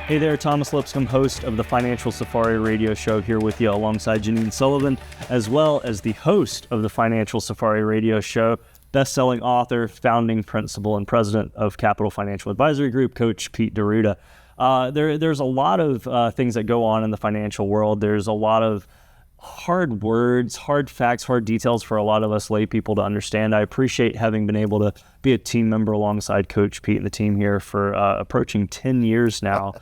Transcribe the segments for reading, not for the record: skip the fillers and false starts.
Hey there, Thomas Lipscomb, host of the Financial Safari radio show, here with you alongside Janine Sullivan, as well as the host of the Financial Safari radio show, best-selling author, founding principal, and president of Capital Financial Advisory Group, Coach Pete D'Arruda. There's a lot of things that go on in the financial world. There's a lot of hard words, hard facts, hard details for a lot of us lay people to understand. I appreciate having been able to be a team member alongside Coach Pete and the team here for approaching 10 years now.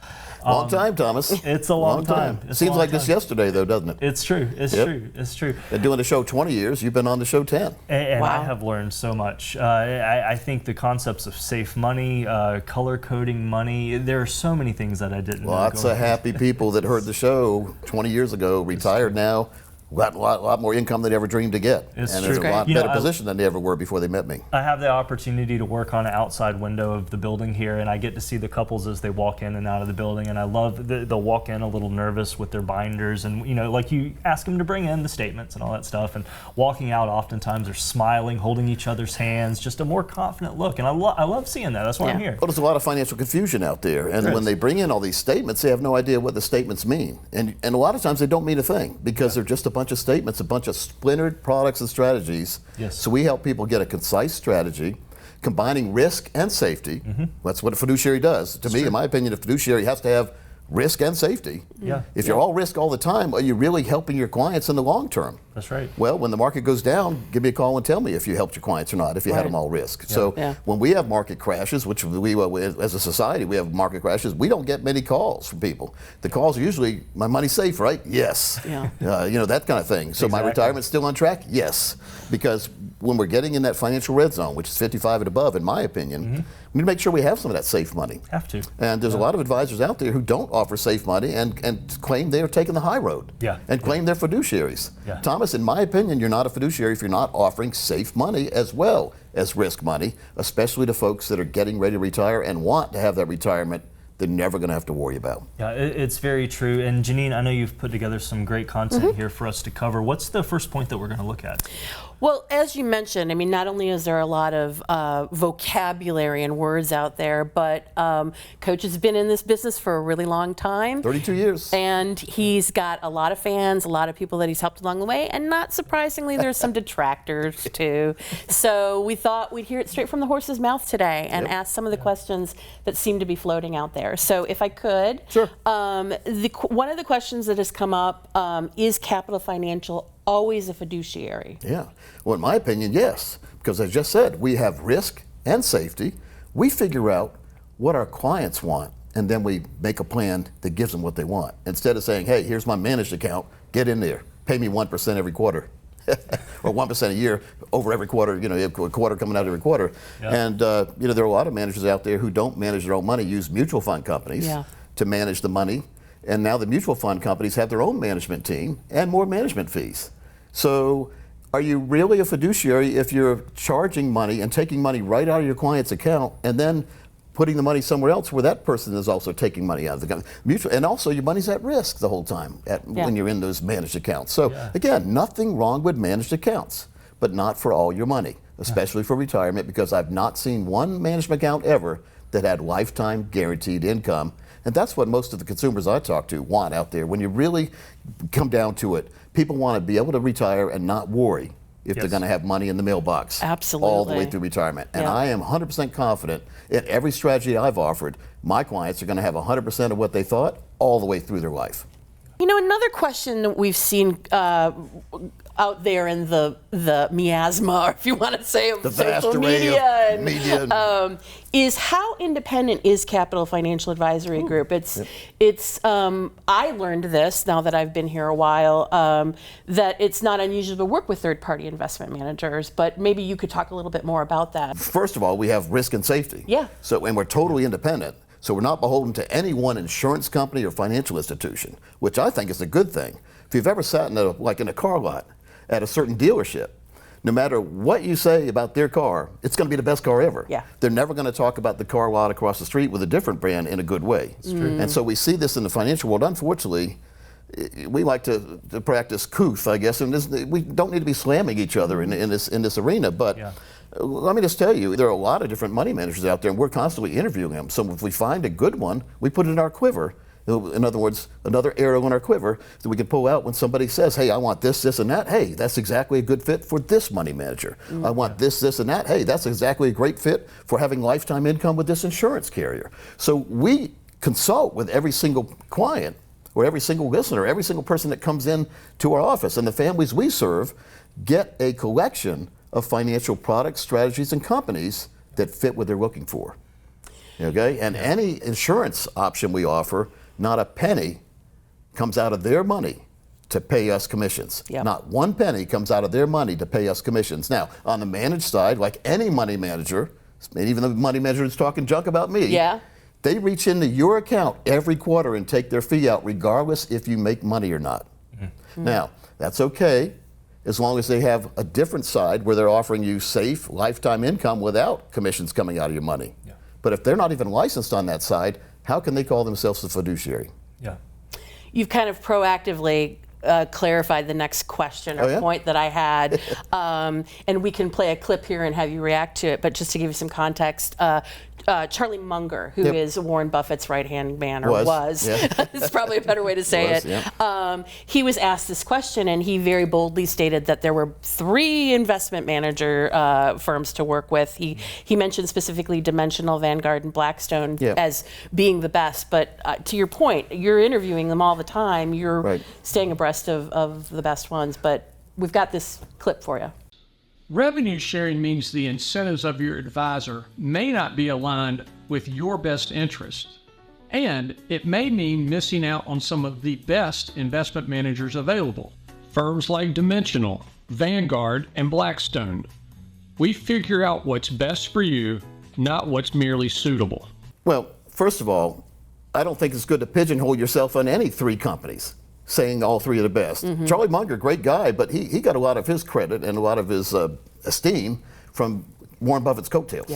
Long time, Thomas. It's a long time. Seems like this yesterday, though, doesn't it? It's true. It's true. It's true. Been doing the show 20 years. You've been on the show 10. And Wow. I have learned so much. I think the concepts of safe money, color coding money, there are so many things that I didn't know. Lots of happy people that heard the show 20 years ago, retired now, got a lot more income than they ever dreamed to get. It's and true. they're in a lot You know, better position than they ever were before they met me. I have the opportunity to work on an outside window of the building here, and I get to see the couples as they walk in and out of the building, and I love they'll walk in a little nervous with their binders, and like you ask them to bring in the statements and all that stuff, and walking out oftentimes they're smiling, holding each other's hands, just a more confident look, and I love seeing that. That's why I'm here. Well, there's a lot of financial confusion out there, and when they bring in all these statements, they have no idea what the statements mean, and a lot of times they don't mean a thing because they're just a bunch of statements, a bunch of splintered products and strategies. Yes. So we help people get a concise strategy, combining risk and safety. That's what a fiduciary does. To me, in my opinion, a fiduciary has to have risk and safety. Yeah. If you're all risk all the time, are you really helping your clients in the long term? That's right. Well, when the market goes down, give me a call and tell me if you helped your clients or not, if you had them all risk. So when we have market crashes, which we as a society, we have market crashes, we don't get many calls from people. The calls are usually, my money's safe, right? Yes. Yeah. That kind of thing. So my retirement's still on track? Yes. Because when we're getting in that financial red zone, which is 55 and above, in my opinion, we need to make sure we have some of that safe money. Have to. And there's a lot of advisors out there who don't offer safe money and claim they're taking the high road. And claim they're fiduciaries. Thomas, in my opinion, you're not a fiduciary if you're not offering safe money as well as risk money, especially to folks that are getting ready to retire and want to have that retirement they're never going to have to worry about. Yeah, it's very true. And Janine, I know you've put together some great content here for us to cover. What's the first point that we're going to look at? Well, as you mentioned, I mean, not only is there a lot of vocabulary and words out there, but Coach has been in this business for a really long time. 32 years. And he's got a lot of fans, a lot of people that he's helped along the way, and not surprisingly, there's some detractors too. So we thought we'd hear it straight from the horse's mouth today and ask some of the questions that seem to be floating out there. So if I could, one of the questions that has come up is Capital Financial always a fiduciary? Yeah. Well, in my opinion, yes. Because as I just said, we have risk and safety. We figure out what our clients want, and then we make a plan that gives them what they want. Instead of saying, hey, here's my managed account, get in there, pay me 1% every quarter. Or 1% a year over every quarter, a quarter coming out every quarter. And, there are a lot of managers out there who don't manage their own money, use mutual fund companies to manage the money. And now the mutual fund companies have their own management team and more management fees. So are you really a fiduciary if you're charging money and taking money right out of your client's account and then putting the money somewhere else where that person is also taking money out of the company? Mutual, and also your money's at risk the whole time when you're in those managed accounts. So again, nothing wrong with managed accounts, but not for all your money, especially for retirement, because I've not seen one management account ever that had lifetime guaranteed income. And that's what most of the consumers I talk to want out there. When you really come down to it, people want to be able to retire and not worry if they're going to have money in the mailbox all the way through retirement. And I am 100% confident in every strategy I've offered, my clients are going to have 100% of what they thought all the way through their life. Another question that we've seen out there in the miasma, or if you want to say, of social media, is how independent is Capital Financial Advisory Group? I learned this now that I've been here a while, that it's not unusual to work with third-party investment managers, but maybe you could talk a little bit more about that. First of all, we have risk and safety. And we're totally independent. So we're not beholden to any one insurance company or financial institution, which I think is a good thing. If you've ever sat in a car lot at a certain dealership, no matter what you say about their car, it's going to be the best car ever. They're never going to talk about the car lot across the street with a different brand in a good way. And so we see this in the financial world. Unfortunately, we like to practice couth, I guess, and we don't need to be slamming each other in this arena. But let me just tell you, there are a lot of different money managers out there, and we're constantly interviewing them. So if we find a good one, we put it in our quiver. In other words, another arrow in our quiver that we can pull out when somebody says, hey, I want this, this, and that. Hey, that's exactly a good fit for this money manager. I want this, this, and that. Hey, that's exactly a great fit for having lifetime income with this insurance carrier. So we consult with every single client or every single listener, every single person that comes in to our office. And the families we serve get a collection of financial products, strategies, and companies that fit what they're looking for. Okay? And any insurance option we offer, not a penny comes out of their money to pay us commissions. Not one penny comes out of their money to pay us commissions. Now, on the managed side, like any money manager, and even the money manager that's talking junk about me, they reach into your account every quarter and take their fee out regardless if you make money or not. Now, that's okay as long as they have a different side where they're offering you safe lifetime income without commissions coming out of your money. But if they're not even licensed on that side, how can they call themselves a fiduciary? You've kind of proactively clarified the next question or point that I had. And we can play a clip here and have you react to it. But just to give you some context, Charlie Munger, who is Warren Buffett's right-hand man, or was. It's probably a better way to say it. He was asked this question, and he very boldly stated that there were 3 investment manager firms to work with. He mentioned specifically Dimensional, Vanguard, and Blackstone as being the best. But to your point, you're interviewing them all the time. You're staying abreast of the best ones. But we've got this clip for you. Revenue sharing means the incentives of your advisor may not be aligned with your best interest, and it may mean missing out on some of the best investment managers available. Firms like Dimensional, Vanguard, and Blackstone. We figure out what's best for you, not what's merely suitable. Well, first of all, I don't think it's good to pigeonhole yourself on any 3 companies, saying all 3 are the best. Charlie Munger, great guy, but he got a lot of his credit and a lot of his esteem from Warren Buffett's coattails.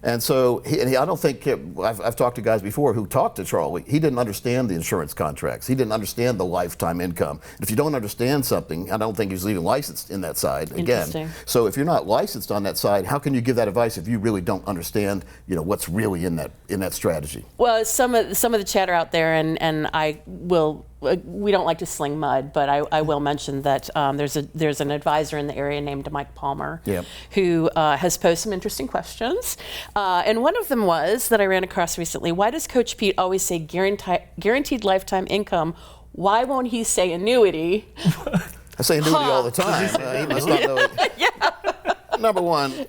And so I don't think, I've talked to guys before who talked to Charlie. He didn't understand the insurance contracts. He didn't understand the lifetime income. If you don't understand something, I don't think he's even licensed in that side. Again, so if you're not licensed on that side, how can you give that advice if you really don't understand, what's really in that strategy? Well, some of the chatter out there, and I will. We don't like to sling mud, but I will mention that there's an advisor in the area named Mike Palmer who has posed some interesting questions. And one of them was that I ran across recently: why does Coach Pete always say guaranteed lifetime income? Why won't he say annuity? I say annuity all the time. He must not know it. Number one,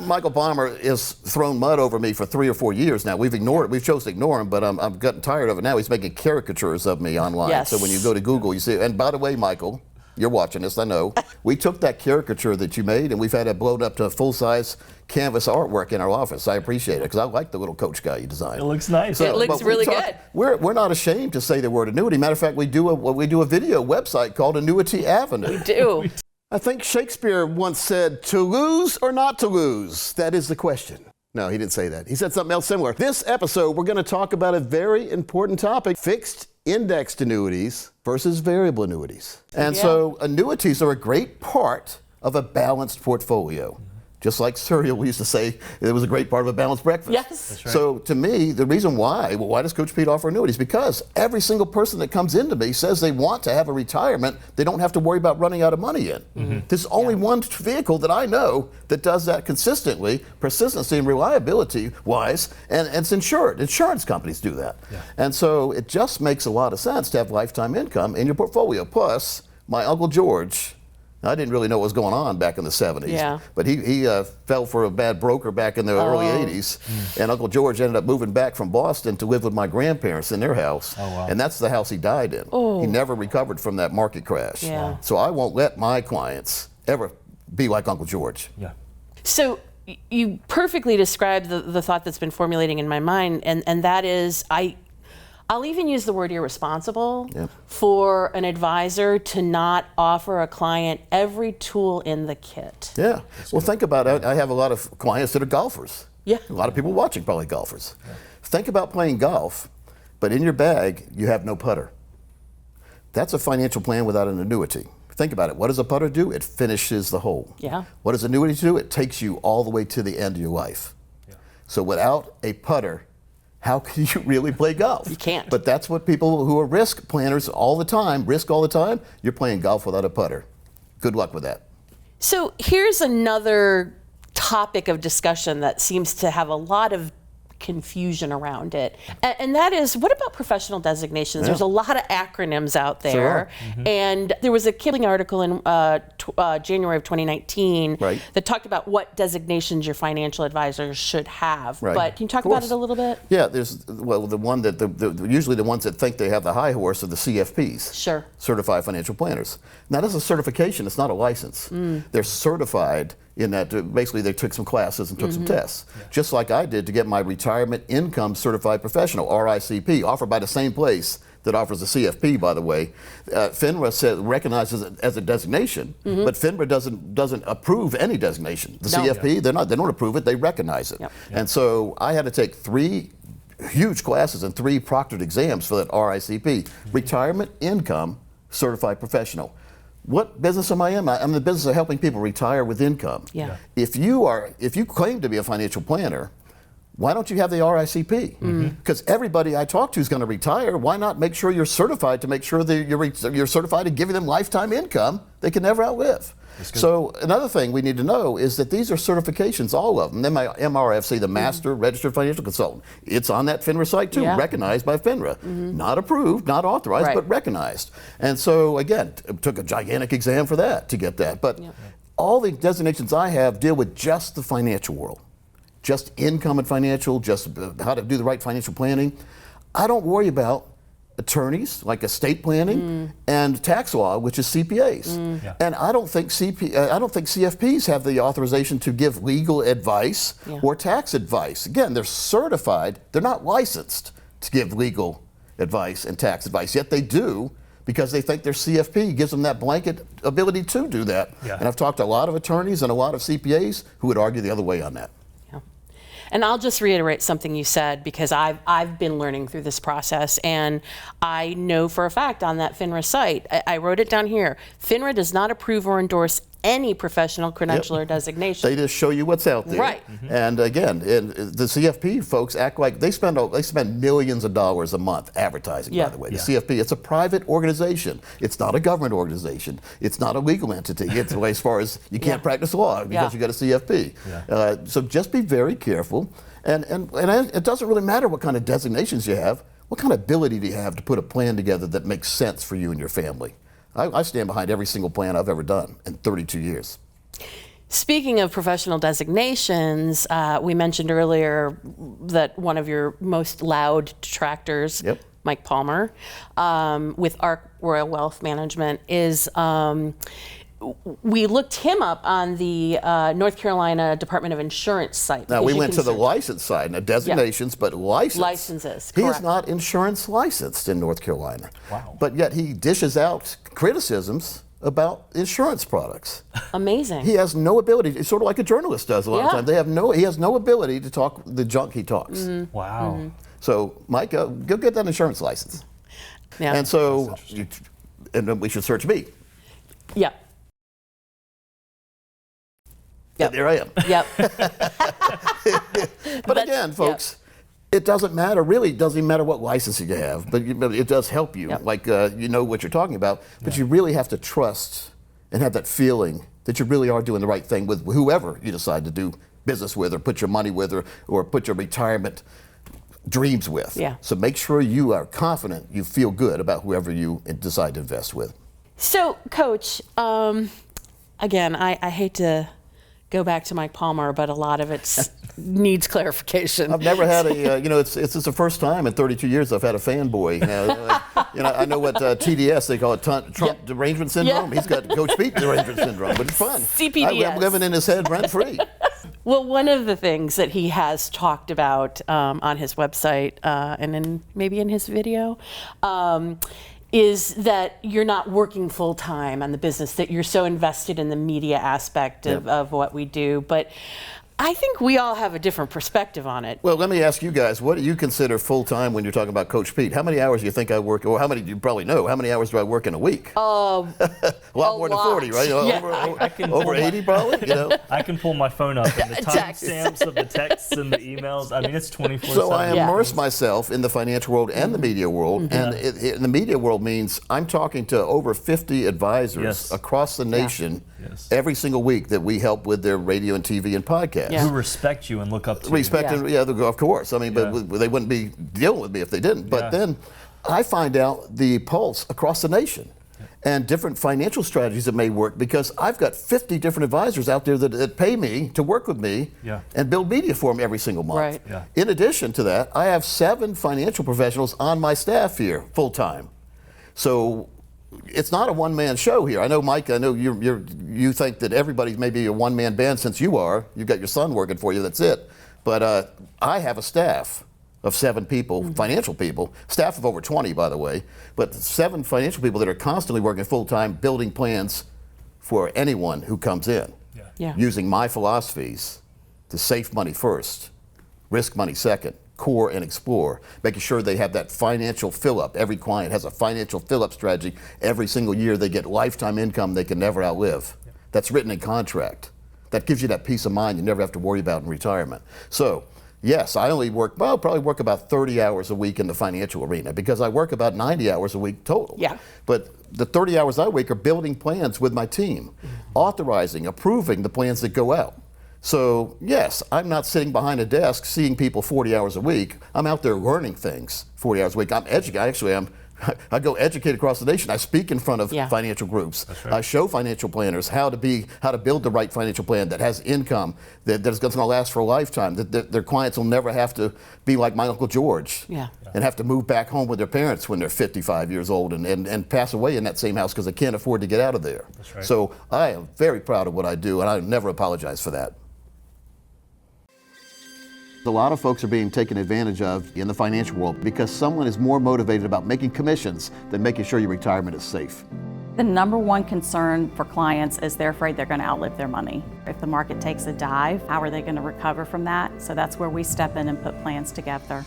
Michael Palmer has thrown mud over me for 3 or 4 years now. We've ignored it. We've chosen to ignore him, but I'm getting tired of it now. He's making caricatures of me online. So when you go to Google, you see. And by the way, Michael, you're watching this, I know. We took that caricature that you made, and we've had it blown up to full-size canvas artwork in our office. I appreciate it, because I like the little coach guy you designed. It looks nice. So, it looks really good. We're not ashamed to say the word annuity. Matter of fact, we do a video website called Annuity Avenue. We do. I think Shakespeare once said, to lose or not to lose? That is the question. No, he didn't say that. He said something else similar. This episode, we're going to talk about a very important topic: fixed indexed annuities versus variable annuities. And so annuities are a great part of a balanced portfolio. Just like cereal, we used to say it was a great part of a balanced breakfast. That's right. So to me, the reason why does Coach Pete offer annuities? Because every single person that comes into me says they want to have a retirement they don't have to worry about running out of money in. There's only one vehicle that I know that does that consistently, persistency and reliability wise, and it's insured. Insurance companies do that. And so it just makes a lot of sense to have lifetime income in your portfolio. Plus, my Uncle George, I didn't really know what was going on back in the 70s, but he fell for a bad broker back in the early 80s, and Uncle George ended up moving back from Boston to live with my grandparents in their house, and that's the house he died in. He never recovered from that market crash. So I won't let my clients ever be like Uncle George. So you perfectly described the thought that's been formulating in my mind, and that is I'll even use the word irresponsible for an advisor to not offer a client every tool in the kit. Well, think about it. I have a lot of clients that are golfers. A lot of people watching probably golfers. Think about playing golf, but in your bag, you have no putter. That's a financial plan without an annuity. Think about it. What does a putter do? It finishes the hole. Yeah. What does annuity do? It takes you all the way to the end of your life. Yeah. So without a putter, how can you really play golf? You can't. But that's what people who are risk planners all the time, you're playing golf without a putter. Good luck with that. So here's another topic of discussion that seems to have a lot of confusion around it, and that is, what about professional designations? There's a lot of acronyms out there, and there was a Kipling article in January of 2019 that talked about what designations your financial advisors should have. But can you talk about it a little bit? Yeah, there's the one that usually the ones that think they have the high horse are the CFPs. Sure. Certified Financial Planners. Now, that's a certification. It's not a license. They're certified in that basically they took some classes and took some tests, just like I did to get my Retirement Income Certified Professional, RICP, offered by the same place that offers the CFP, by the way. FINRA recognizes it as a designation, but FINRA doesn't approve any designation. The CFP, they don't approve it, they recognize it. And so I had to take 3 huge classes and 3 proctored exams for that RICP, Retirement Income Certified Professional. What business am I in? I'm in the business of helping people retire with income. If you claim to be a financial planner, why don't you have the RICP? Because everybody I talk to is going to retire. Why not make sure you're certified to make sure that you're certified to giving them lifetime income they can never outlive? So another thing we need to know is that these are certifications, all of them. Then my MRFC, the Master Registered Financial Consultant, it's on that FINRA site too, recognized by FINRA. Not approved, not authorized, but recognized. And so again, it took a gigantic exam for that to get that. But all the designations I have deal with just the financial world. Just income and financial, just how to do the right financial planning. I don't worry about attorneys, like estate planning, and tax law, which is CPAs. And I don't think CFPs have the authorization to give legal advice or tax advice. Again, they're certified, they're not licensed to give legal advice and tax advice, yet they do because they think their CFP gives them that blanket ability to do that. And I've talked to a lot of attorneys and a lot of CPAs who would argue the other way on that. And I'll just reiterate something you said, because I've been learning through this process, and I know for a fact on that FINRA site, I wrote it down here, FINRA does not approve or endorse any professional credential or designation. They just show you what's out there. And again, the CFP folks act like they spend millions of dollars a month advertising, by the way. The CFP, it's a private organization. It's not a government organization. It's not a legal entity. It's as far as you can't practice law because you got a CFP. So just be very careful. And it doesn't really matter what kind of designations you have. What kind of ability do you have to put a plan together that makes sense for you and your family? I stand behind every single plan I've ever done in 32 years. Speaking of professional designations, we mentioned earlier that one of your most loud detractors, Mike Palmer, with Arc Royal Wealth Management, is we looked him up on the North Carolina Department of Insurance site. Now, we went to the license side, not designations, but licenses. He is not insurance licensed in North Carolina. But yet he dishes out criticisms about insurance products. Amazing. He has no ability. It's sort of like a journalist does a lot of times. He has no ability to talk the junk he talks. So, Mike, go get that insurance license. And so, and then we should search me. There I am. But again, folks, it doesn't matter, really, it doesn't even matter what license you have, but it does help you, like you know what you're talking about, but you really have to trust and have that feeling that you really are doing the right thing with whoever you decide to do business with or put your money with or put your retirement dreams with. So make sure you are confident, you feel good about whoever you decide to invest with. So, Coach, again, I hate to go back to Mike Palmer, but a lot of it needs clarification. I've never had a, it's the first time in 32 years I've had a fanboy. I know what TDS, they call it Trump derangement syndrome. He's got Coach Pete derangement syndrome, but it's fun. CPDS. I'm living in his head rent free. Well, one of the things that he has talked about on his website and maybe in his video is that you're not working full time on the business, that you're so invested in the media aspect of what we do. But I think we all have a different perspective on it. Well, let me ask you guys, what do you consider full-time when you're talking about Coach Pete? How many hours do you think I work, or how many, you probably know, how many hours do I work in a week? A lot more than 40, right? Yeah. Over 80 probably, I can pull my phone up and the timestamps of the texts and the emails. I mean, it's 24/7. So I immerse myself in the financial world and the media world. And in the media world means I'm talking to over 50 advisors across the nation every single week that we help with their radio and TV and podcasts. Who respect you and look up to Respect you. and, of course. I mean, but they wouldn't be dealing with me if they didn't. But then I find out the pulse across the nation and different financial strategies that may work, because I've got 50 different advisors out there that pay me to work with me and build media for them every single month. Right. In addition to that, I have 7 financial professionals on my staff here full time. So it's not a one-man show here. I know, Mike, I know you think that everybody's maybe a one-man band since you are. You've got your son working for you, that's it. But I have a staff of 7 people, financial people, staff of over 20, by the way, but 7 financial people that are constantly working full-time, building plans for anyone who comes in, using my philosophies to save money first, risk money second, core and explore, making sure they have that financial fill-up. Every client has a financial fill-up strategy. Every single year they get lifetime income they can never outlive. That's written in contract. That gives you that peace of mind you never have to worry about in retirement. So, yes, I only work, probably work about 30 hours a week in the financial arena, because I work about 90 hours a week total. But the 30 hours a week are building plans with my team, authorizing, approving the plans that go out. So, yes, I'm not sitting behind a desk seeing people 40 hours a week. I'm out there learning things 40 hours a week. I'm educated. Actually, I go educate across the nation. I speak in front of financial groups. I show financial planners how to build the right financial plan that has income, that's going to last for a lifetime, that their clients will never have to be like my Uncle George and have to move back home with their parents when they're 55 years old and pass away in that same house because they can't afford to get out of there. So I am very proud of what I do, and I never apologize for that. A lot of folks are being taken advantage of in the financial world because someone is more motivated about making commissions than making sure your retirement is safe. The number one concern for clients is they're afraid they're going to outlive their money. If the market takes a dive, how are they going to recover from that? So that's where we step in and put plans together.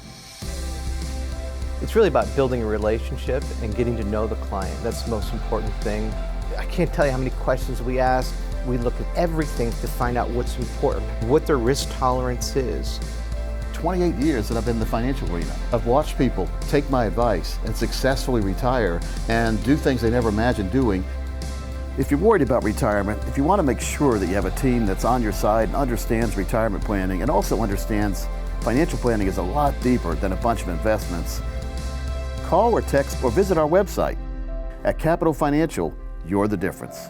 It's really about building a relationship and getting to know the client. That's the most important thing. I can't tell you how many questions we ask. We look at everything to find out what's important, what their risk tolerance is. 28 years that I've been in the financial arena. I've watched people take my advice and successfully retire and do things they never imagined doing. If you're worried about retirement, if you want to make sure that you have a team that's on your side and understands retirement planning and also understands financial planning is a lot deeper than a bunch of investments, call or text or visit our website. At Capital Financial, you're the difference.